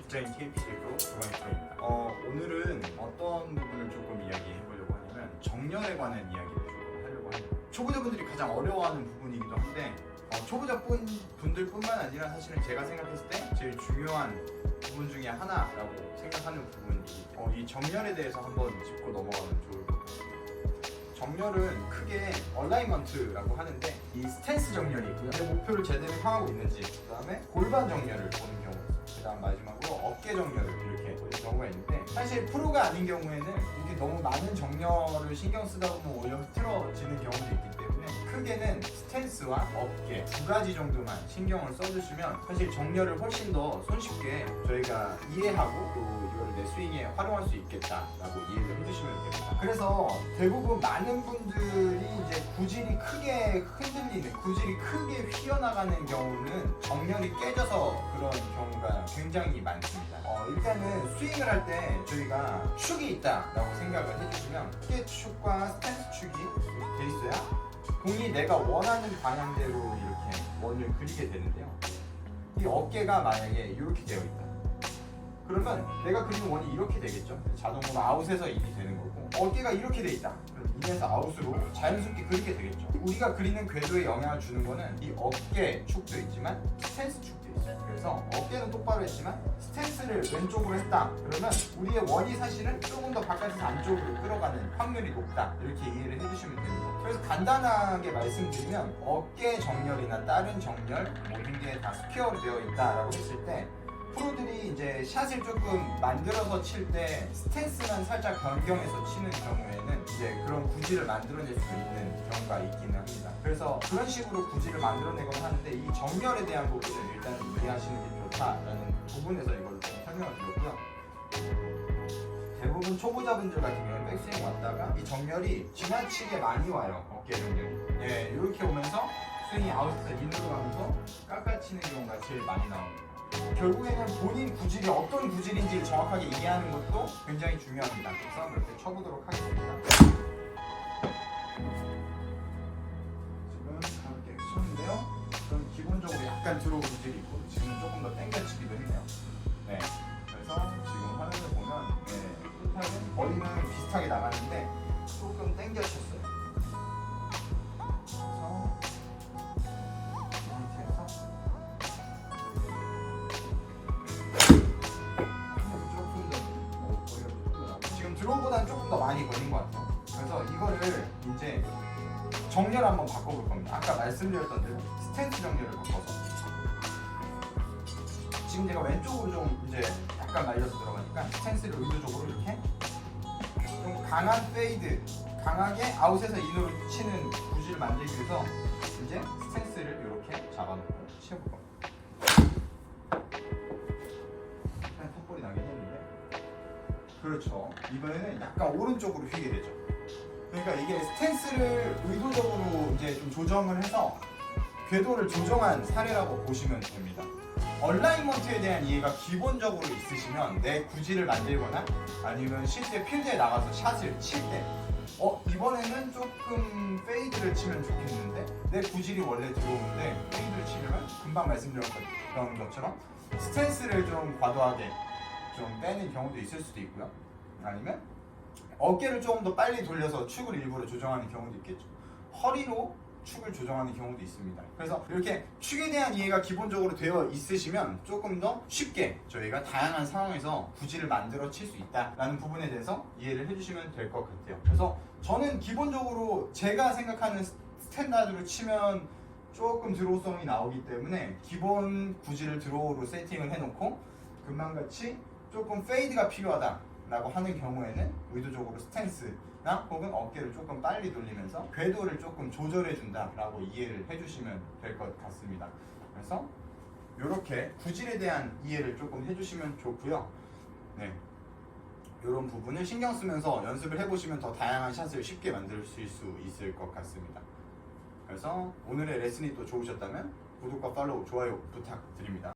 디자인 KPC 프로 조광희 프로입니다. 오늘은 어떤 부분을 조금 이야기해 보려고 하냐면 정렬에 관한 이야기를 조금 하려고 합니다. 초보자분들이 가장 어려워하는 부분이기도 한데 초보자분들뿐만 아니라 사실은 제가 생각했을 때 제일 중요한 부분 중에 하나라고 생각하는 부분이 이 정렬에 대해서 한번 짚고 넘어가면 좋을 것 같아요. 정렬은 크게 얼라이먼트라고 하는데 이 스탠스 정렬이 있고요. 내 목표를 제대로 향하고 있는지, 그 다음에 골반 정렬을 보는 경우가 있어요. 그 다음 마지막으로 어깨 정렬을 이렇게 보는 경우가 있는데, 사실 프로가 아닌 경우에는 이렇게 너무 많은 정렬을 신경 쓰다 보면 오히려 흐트러지는 경우도 있기 때문에 크게는 스탠스와 어깨 두 가지 정도만 신경을 써주시면 사실 정렬을 훨씬 더 손쉽게 저희가 이해하고 또 이걸 내 스윙에 활용할 수 있겠다라고 이해를 해주시면 됩니다. 그래서 대부분 많은 분들이 이제 구질이 크게 흔들리는, 구질이 크게 휘어나가는 경우는 정렬이 깨져서 그런 경우가 굉장히 많습니다. 일단은 스윙을 할 때 저희가 축이 있다라고 생각을 해주시면 어깨 축과 스탠스 축이 이렇게 돼 있어야 공이 내가 원하는 방향대로 이렇게 원을 그리게 되는데요. 이 어깨가 만약에 이렇게 되어 있다. 그러면 내가 그리는 원이 이렇게 되겠죠. 자동으로 아웃에서 인이 되는 거고, 어깨가 이렇게 돼 있다. 그럼 인에서 아웃으로 자연스럽게 그리게 되겠죠. 우리가 그리는 궤도에 영향을 주는 거는 이 어깨 축도 있지만 스탠스 축도 있어요. 그래서 어깨는 똑바로 했지만 스탠스를 왼쪽으로 했다. 그러면 우리의 원이 사실은 조금 더 바깥에서 안쪽으로 끌어가는 확률이 높다. 이렇게 이해를 해주시면 됩니다. 그래서 간단하게 말씀드리면 어깨 정렬이나 다른 정렬 모든 게 다 스퀘어로 되어 있다라고 했을 때, 프로들이 이제 샷을 조금 만들어서 칠 때 스탠스만 살짝 변경해서 치는 경우에는 이제 그런 구질을 만들어낼 수 있는 경우가 있기는 합니다. 그래서 그런 식으로 구질을 만들어내거나 하는데, 이 정렬에 대한 부분을 일단 이해하시는 게 좋다라는 부분에서 이걸 좀 설명을 드렸고요. 대부분 초보자분들 같은 경우는 백스윙 왔다가 이 정렬이 지나치게 많이 와요. 어깨 정렬이. 이렇게 오면서 스윙이 아웃에서 인으로 가면서 깎아치는 경우가 제일 많이 나옵니다. 결국에는 본인 구질이 어떤 구질인지를 정확하게 이해하는 것도 굉장히 중요합니다. 그래서 이렇게 쳐보도록 하겠습니다. 지금 가볍게 쳤는데요. 좀 기본적으로 약간 드로우 구질이 있고, 지금 조금 더 당겨치기도 했네요. 그래서 지금 화면을 보면 끝하면 거리는 비슷하게 나가는데 조금 당겨쳤어요. 드로우보다는 조금 더 많이 걸린 것 같아요. 그래서 이거를 이제 정렬 한번 바꿔볼 겁니다. 아까 말씀드렸던 대로 스탠스 정렬을 바꿔서, 지금 제가 왼쪽으로 좀 이제 약간 말려서 들어가니까 스탠스를 의도적으로 이렇게 좀 강한 페이드, 강하게 아웃에서 인으로 치는 구질을 만들기 위해서 이제 스탠스를 이렇게 잡아놓고 치워볼 겁니다. 그냥 탑볼이 나긴 했는데, 그렇죠. 이번에는 약간 오른쪽으로 휘게 되죠. 그러니까 이게 스탠스를 의도적으로 이제 좀 조정을 해서 궤도를 조정한 사례라고 보시면 됩니다. 얼라이먼트에 대한 이해가 기본적으로 있으시면 내 구질을 만들거나 아니면 실제 필드에 나가서 샷을 칠 때 이번에는 조금 페이드를 치면 좋겠는데, 내 구질이 원래 들어오는데 페이드를 치려면 금방 말씀드렸던 것처럼 스탠스를 좀 과도하게 좀 빼는 경우도 있을 수도 있고요. 아니면 어깨를 조금 더 빨리 돌려서 축을 일부러 조정하는 경우도 있겠죠. 허리로 축을 조정하는 경우도 있습니다. 그래서 이렇게 축에 대한 이해가 기본적으로 되어 있으시면 조금 더 쉽게 저희가 다양한 상황에서 구질을 만들어 칠 수 있다라는 부분에 대해서 이해를 해주시면 될 것 같아요. 그래서 저는 기본적으로 제가 생각하는 스탠다드로 치면 조금 드로우성이 나오기 때문에 기본 구질을 드로우로 세팅을 해놓고, 금방같이 조금 페이드가 필요하다라고 하는 경우에는 의도적으로 스탠스나 혹은 어깨를 조금 빨리 돌리면서 궤도를 조금 조절해 준다라고 이해를 해주시면 될 것 같습니다. 그래서 이렇게 구질에 대한 이해를 조금 해주시면 좋고요. 이런 부분을 신경 쓰면서 연습을 해보시면 더 다양한 샷을 쉽게 만드실 수 있을 것 같습니다. 그래서 오늘의 레슨이 또 좋으셨다면 구독과 팔로우, 좋아요 부탁드립니다.